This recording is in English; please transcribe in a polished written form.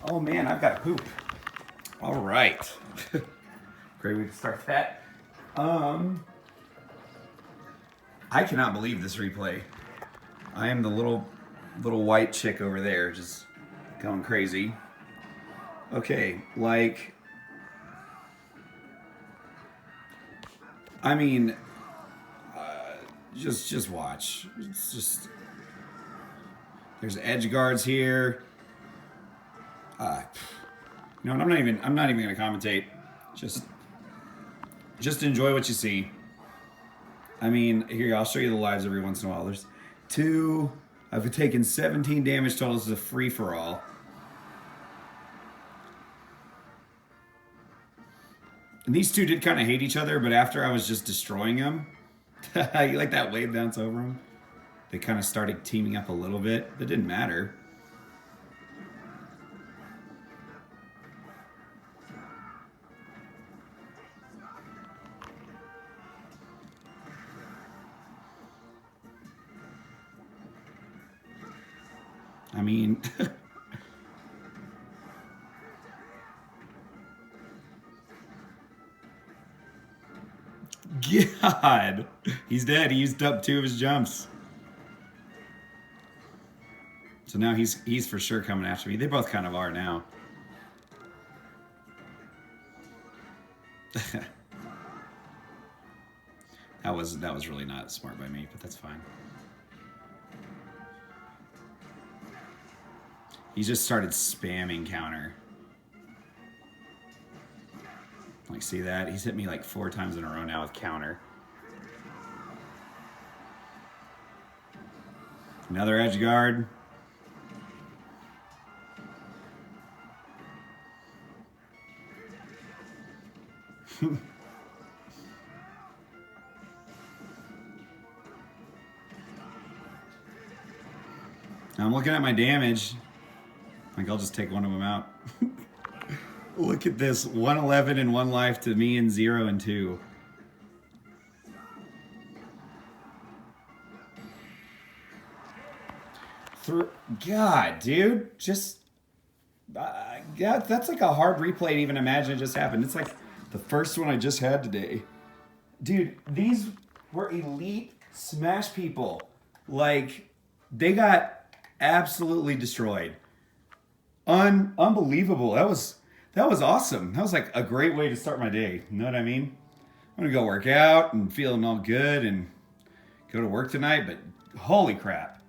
Oh man, I've got to poop. All right. Great way to start that. I cannot believe this replay. I am the little white chick over there just going crazy. Okay, like, I mean, just watch. It's just, there's edge guards here. No, I'm not even gonna commentate. Just enjoy what you see. I mean, here, I'll show you the lives every once in a while. There's two. I've taken 17 damage total. This is a free for all. And these two did kind of hate each other, but after I was just destroying them, you like that wave bounce over them? They kind of started teaming up a little bit. It didn't matter. I mean, God, he's dead. He used up 2 of his jumps. So now he's for sure coming after me. They both kind of are now. that was really not smart by me, but that's fine. He just started spamming counter. Like, see that? He's hit me like 4 times in a row now with counter. Another edge guard. I'm looking at my damage. Like, I'll just take one of them out. Look at this. 111 and 1 life to me and 0 and 2. God, dude. Just... yeah, that's like a hard replay to even imagine it just happened. It's like the first one I just had today. Dude, these were elite Smash people. Like, they got absolutely destroyed. Unbelievable. That was awesome. That was like a great way to start my day. You know what I mean? I'm gonna go work out and feeling all good and go to work tonight, but holy crap.